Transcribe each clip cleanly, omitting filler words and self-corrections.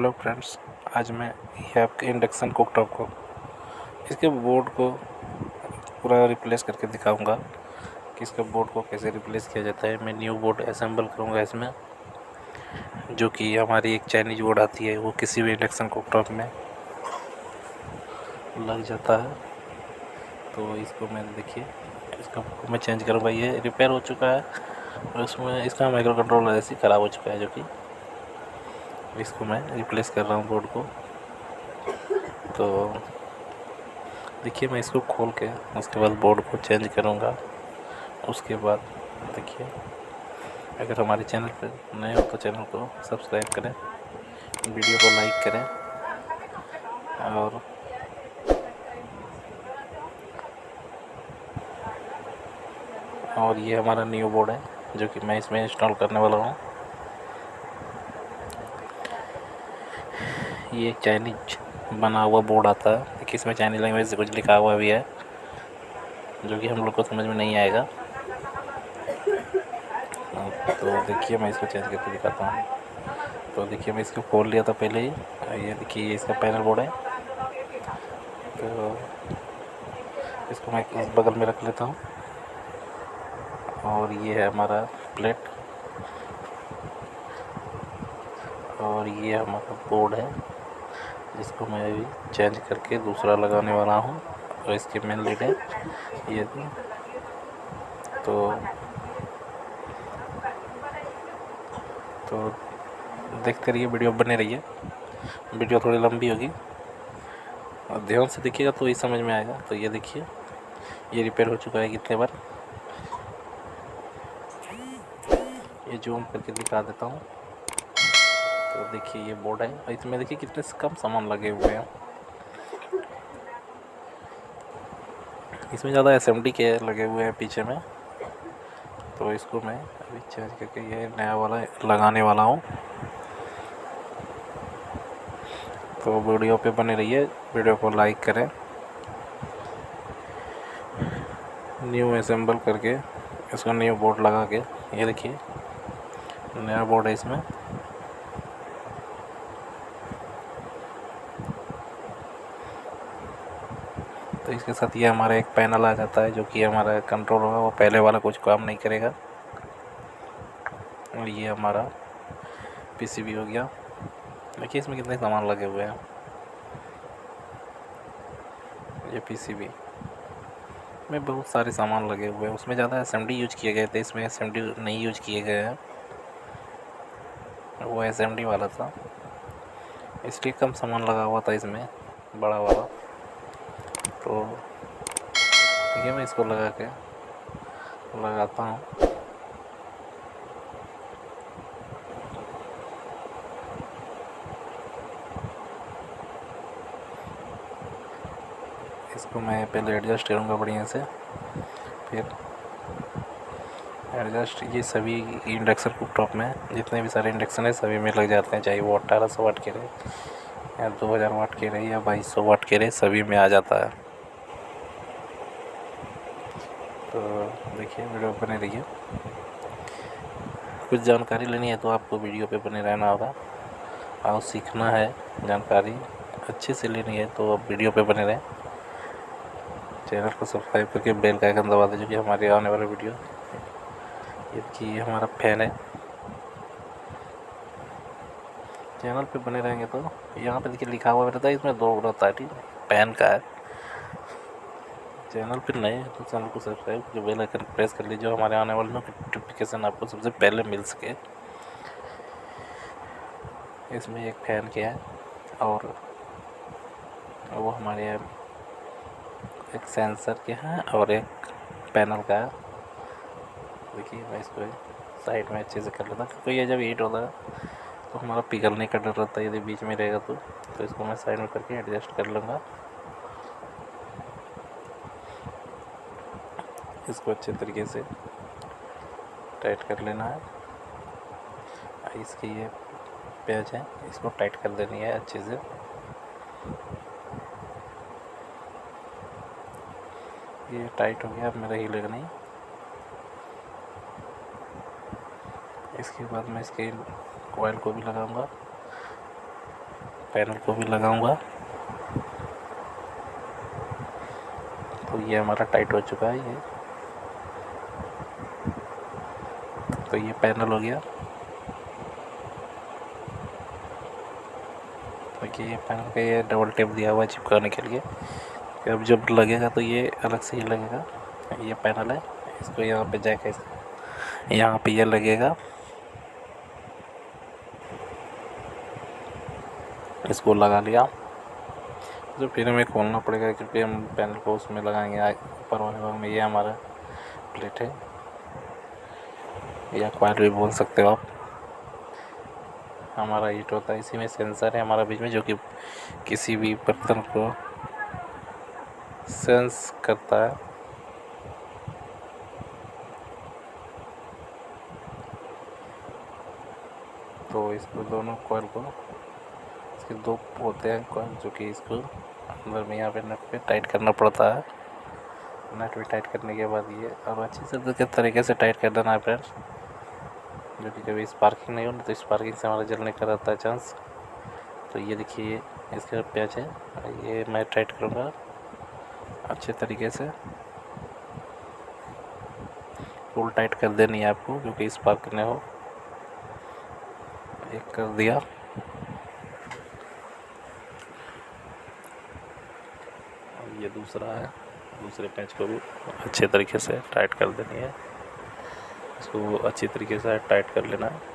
Hello friends, आज मैं ये आपके इंडक्शन कुकटॉप को इसके बोर्ड को पूरा रिप्लेस करके दिखाऊंगा कि इसके बोर्ड को कैसे रिप्लेस किया जाता है। मैं न्यू बोर्ड असेंबल करूंगा इसमें, जो कि हमारी एक चाइनीज बोर्ड आती है, वो किसी भी इंडक्शन कुकटॉप में लग जाता है। तो इसको मैंने देखिए, इसका मैं चेंज करूँगा। ये रिपेयर हो चुका है और उसमें इसका माइक्रो कंट्रोलर ऐसे ख़राब हो चुका है, जो कि इसको मैं रिप्लेस कर रहा हूँ बोर्ड को। तो देखिए, मैं इसको खोल के उसके बाद बोर्ड को चेंज करूँगा। उसके बाद देखिए, अगर हमारे चैनल पर नए हो तो चैनल को सब्सक्राइब करें, वीडियो को लाइक करें और ये हमारा न्यू बोर्ड है जो कि मैं इसमें इंस्टॉल करने वाला हूँ। ये एक चाइनीज बना हुआ बोर्ड आता है, देखिए इसमें चाइनीज लैंग्वेज से कुछ लिखा हुआ भी है जो कि हम लोग को समझ में नहीं आएगा। तो देखिए, मैं इसको चेंज करके दिखाता हूँ। तो देखिए, मैं इसको खोल लिया था पहले ही। ये देखिए, ये इसका पैनल बोर्ड है। तो इसको मैं इस बगल में रख लेता हूँ और ये है हमारा प्लेट और ये हमारा बोर्ड है, जिसको मैं अभी चेंज करके दूसरा लगाने वाला हूँ। और इसके मेन लीड है ये। तो देखते रहिए, वीडियो बने रहिए। वीडियो थोड़ी लंबी होगी और ध्यान से देखिएगा तो ये समझ में आएगा। तो ये देखिए, ये रिपेयर हो चुका है कितने बार। ये जूम करके दिखा देता हूँ। तो देखिए, ये बोर्ड है और इसमें देखिए कितने कम सामान लगे हुए हैं। इसमें ज़्यादा एसएमडी के लगे हुए हैं पीछे में। तो इसको मैं अभी चेंज करके ये नया वाला लगाने वाला हूँ। तो वीडियो पे बने रहिए, वीडियो को लाइक करें। न्यू असेंबल करके इसको न्यू बोर्ड लगा के, ये देखिए नया बोर्ड है इसमें। तो इसके साथ ये हमारा एक पैनल आ जाता है, जो कि हमारा कंट्रोल होगा, वो पहले वाला कुछ काम नहीं करेगा। और ये हमारा पीसीबी हो गया। देखिए इसमें कितने सामान लगे हुए हैं। ये पीसीबी में बहुत सारे सामान लगे हुए हैं। उसमें ज़्यादा एसएमडी यूज किए गए थे, इसमें एसएमडी नहीं यूज किए गए हैं। वो एसएमडी वाला था, इसलिए कम सामान लगा हुआ था इसमें, बड़ा वाला। तो ये मैं इसको लगा के लगाता हूँ। इसको मैं पहले एडजस्ट करूँगा बढ़िया से, फिर एडजस्ट। ये सभी इंडक्शन कुकटॉप में जितने भी सारे इंडक्शन है सभी में लग जाते हैं, चाहे वो 1800 वाट के रहे या 2000 वाट के रहे या 2200 वाट के रहे, सभी में आ जाता है। तो देखिए, वीडियो बने रहिए। कुछ जानकारी लेनी है तो आपको वीडियो पे बने रहना होगा, और सीखना है, जानकारी अच्छे से लेनी है तो आप वीडियो पे बने रहें। चैनल को सब्सक्राइब करके बेल का आइकन दबा दीजिए, हमारे आने वाले वीडियो। ये देखिए, हमारा फैन है। चैनल पे बने रहेंगे तो यहाँ पे देखिए लिखा हुआ रहता है, इसमें 2 रहता है, ठीक है, पैन का है। चैनल पे नए तो चैनल को सब्सक्राइब करके बेल आइकन प्रेस कर लीजिए, हमारे आने वाले नोटिफिकेशन आपको सबसे पहले मिल सके। इसमें एक फैन के है और वो हमारे एक सेंसर के हैं और एक पैनल का है। देखिए, मैं इसको साइड में अच्छे से कर लेता हूँ, क्योंकि ये जब हीट होता है तो हमारा पिघलने का डर रहता है यदि बीच में रहेगा तो इसको मैं साइड में करके एडजस्ट कर लूँगा। इसको अच्छे तरीके से टाइट कर लेना है। इसकी ये पेच है, इसको टाइट कर देनी है अच्छे से। ये टाइट हो गया, अब मेरा हिलेगा नहीं। इसके बाद मैं इसके कॉइल को भी लगाऊंगा। पैनल को भी लगाऊंगा। तो ये हमारा टाइट हो चुका है ये। तो ये पैनल हो गया। देखिए ये पैनल पे ये डबल टेप दिया हुआ है चिपकाने के लिए। अब जब लगेगा तो ये अलग से ही लगेगा। ये पैनल है, इसको यहाँ पे जाके यहाँ पे ये लगेगा। इसको लगा लिया तो फिर हमें खोलना पड़ेगा, क्योंकि हम पैनल को उसमें लगाएंगे ऊपर वाले भाग में। ये हमारा प्लेट है या कॉइल भी बोल सकते हो आप। हमारा हीट होता है, इसी में सेंसर है हमारा बीच में, जो कि किसी भी बर्तन को सेंस करता है। तो इसको दोनों कॉइल को, इसके दो होते हैं कॉइल, जो कि इसको अंदर में यहाँ पे नट पे टाइट करना पड़ता है। नट पे टाइट करने के बाद ये और अच्छी से तरीके से टाइट कर देना है फ्रेंड्स, जो कि कभी स्पार्किंग नहीं हो, तो स्पार्किंग से हमारा जलने का रहता है चांस। तो ये देखिए इसका प्याच है, ये मैं टाइट करूँगा अच्छे तरीके से। फुल टाइट कर देनी है आपको, क्योंकि स्पार्क नहीं हो। एक कर दिया। और ये दूसरा है, दूसरे पैच को भी अच्छे तरीके से टाइट कर देनी है। इसको अच्छी तरीके से टाइट कर लेना है।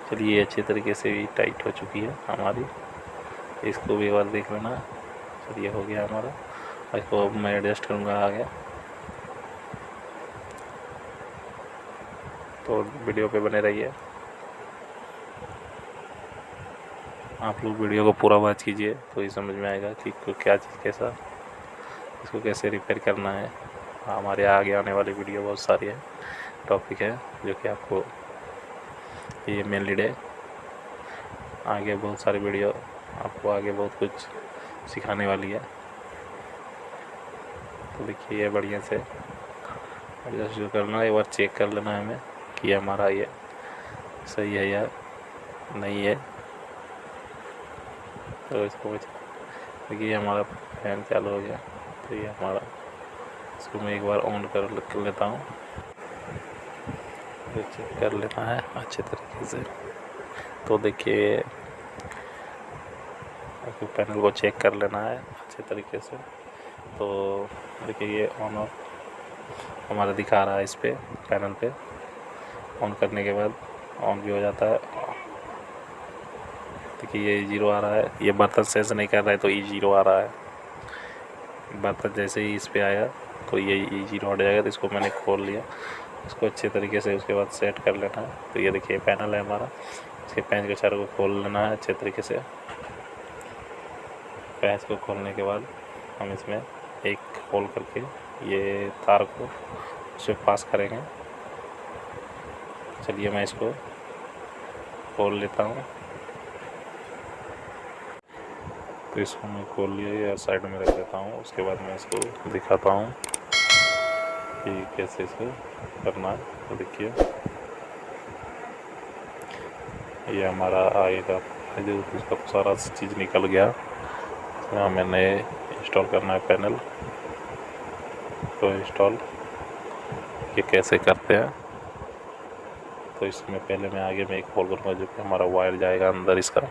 चलिए अच्छे तरीके से भी टाइट हो चुकी है हमारी। इसको भी एक बार देख लेना। चलिए हो गया हमारा। इसको अब मैं एडजस्ट करूँगा आगे। तो वीडियो पे बने रहिए। आप लोग वीडियो को पूरा वॉच कीजिए, तो ये समझ में आएगा कि क्या चीज़ कैसा, इसको कैसे रिपेयर करना है। हमारे आगे आने वाली वीडियो बहुत सारी है, टॉपिक है, जो कि आपको ये मेन लीड है। आगे बहुत सारी वीडियो आपको आगे बहुत कुछ सिखाने वाली है। तो देखिए ये बढ़िया से एडजस्ट जो करना है, एक बार चेक कर लेना है हमें कि हमारा ये सही है या नहीं है। तो इसको देखिए हमारा फैन चालू हो गया। तो ये हमारा, इसको मैं एक बार ऑन कर लेता हूँ, तो चेक कर लेना है अच्छे तरीके से। तो देखिए पैनल को चेक कर लेना है अच्छे तरीके से। तो देखिए ये ऑन ऑफ हमारा दिखा रहा है इस पे पैनल पे। ऑन करने के बाद ऑन भी हो जाता है। देखिए ये 0 आ रहा है, ये बर्तन सेंस नहीं कर रहा है, तो ये 0 आ रहा है। बर्तन जैसे ही इस पे आया तो ये 0 हट जाएगा। तो इसको मैंने खोल लिया, इसको अच्छे तरीके से उसके बाद सेट कर लेना है। तो ये देखिए पैनल है हमारा, इसके पैंच के चारों को खोल लेना है अच्छे तरीके से। पैंच को खोलने के बाद हम इसमें एक होल करके ये तार को उसमें पास करेंगे। चलिए मैं इसको खोल लेता हूँ। तो इसको मैं खोल लिया या साइड में रख देता हूँ। उसके बाद मैं इसको दिखाता हूँ कि कैसे इसको करना है। तो देखिए ये हमारा आएगा जो इसका सारा चीज़ निकल गया। यहाँ मैंने इंस्टॉल करना है पैनल। तो इंस्टॉल ये कैसे करते हैं, तो इसमें पहले मैं आगे में एक होल करूँगा, जो कि हमारा वायर जाएगा अंदर इसका,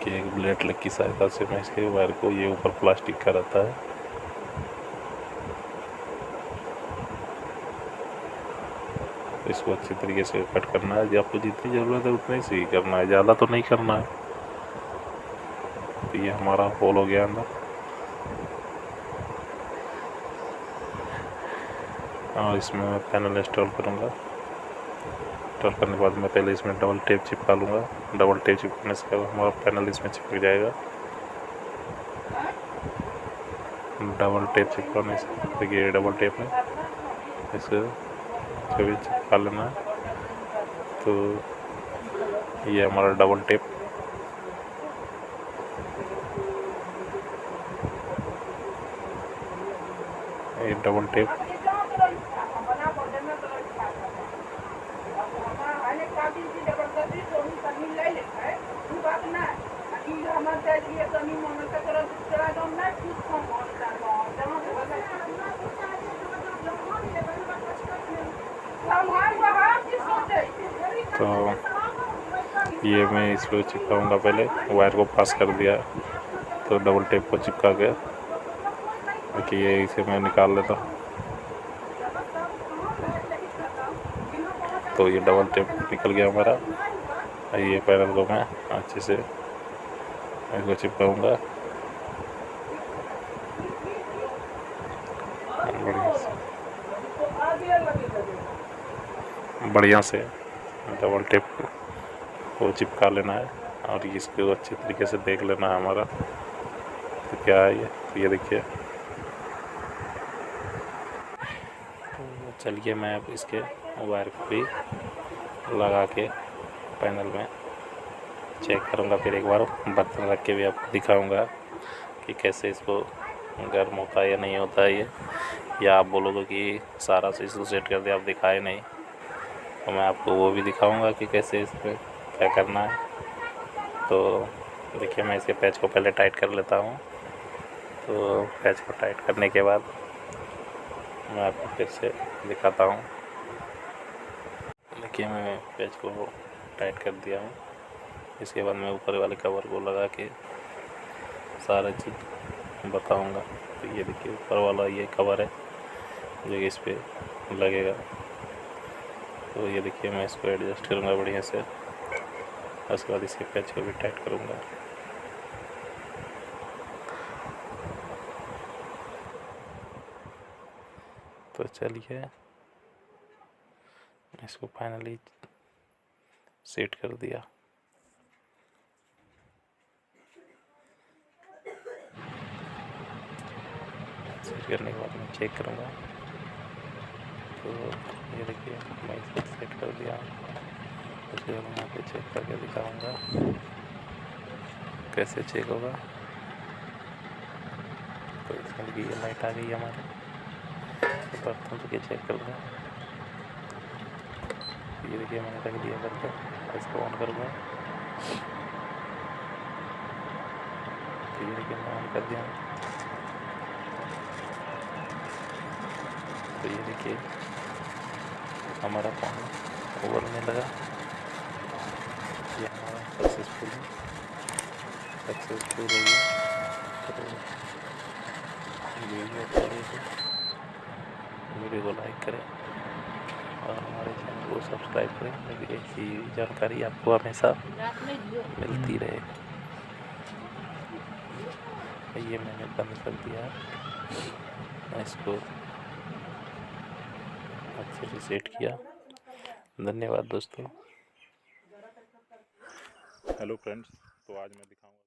कि एक ब्लेड लग की सहायता से मैं इसके वायर को, ये ऊपर प्लास्टिक का रहता है, इसको अच्छी तरीके से कट करना है। जब आपको जितनी ज़रूरत है उतने ही करना है, ज़्यादा तो नहीं करना है। तो ये हमारा होल हो गया अंदर। और इसमें मैं पैनल इंस्टॉल करूँगा। इंस्टॉल करने के बाद मैं पहले इसमें डबल टेप चिपका लूँगा। डबल टेप चिपकाने से हमारा पैनल इसमें चिपक जाएगा। डबल टेप चिपकाने से देखिए डबल टेप में इसको कभी चिपका लेना है। तो ये हमारा डबल टेप डबल टेप। तो ये मैं इस पर चिपकाऊंगा, पहले वायर को पास कर दिया तो डबल टेप को चिपका गया। देखिए ये इसे मैं निकाल लेता हूँ। तो ये डबल टेप निकल गया हमारा। ये पैनल को मैं अच्छे से इसको चिपकाऊंगा बढ़िया से डबल टेप को चिपका लेना है और इसको अच्छे तरीके से देख लेना है हमारा तो क्या है ये। तो ये देखिए, तो चलिए मैं अब इसके वायर को भी लगा के पैनल में चेक करूँगा। फिर एक बार बर्तन रख के भी आपको दिखाऊँगा कि कैसे इसको गर्म होता है या नहीं होता है ये, या आप बोलोगे कि सारा चीज़ सेट कर दिया, आप दिखाए नहीं, तो मैं आपको वो भी दिखाऊंगा कि कैसे इस पर क्या करना है। तो देखिए मैं इसके पैच को पहले टाइट कर लेता हूँ। तो पैच को टाइट करने के बाद मैं आपको फिर से दिखाता हूँ। देखिए मैं पैच को टाइट कर दिया हूँ। इसके बाद मैं ऊपर वाले कवर को लगा के सारा चीज़ बताऊँगा। तो ये देखिए ऊपर वाला ये कवर है जो इस पर लगेगा। तो ये देखिए मैं इसको एडजस्ट करूँगा बढ़िया से। उसके बाद इसके पैच को भी टाइट करूँगा। तो चलिए इसको फाइनली सेट कर दिया। सेट करने के बाद मैं चेक करूँगा। तो ये देखिए मैं इसको सेट कर दिया। उसके बाद मैं आपको चेक करके दिखाऊंगा कैसे चेक होगा। तो इसमें भी ये लाइट आ गई हमारे। तो बर्तन रख के चेक करूँगा। ये देखिए मैंने रख दिया बर्तन। इसको ऑन करूँगा। तो ये देखिए मैं ऑन कर दिया। तो ये देखिए हमारा पानी उबलने लगा। ये हमारा सक्सेसफुल हो गया। तो वीडियो अच्छा लगे तो वीडियो को लाइक करें और हमारे चैनल को सब्सक्राइब करें ताकि ऐसी जानकारी आपको हमेशा मिलती रहे। ये मैंने बंद कर दिया। मैं इसको अच्छे से सेट किया। धन्यवाद दोस्तों। हेलो फ्रेंड्स, तो आज मैं दिखाऊंगा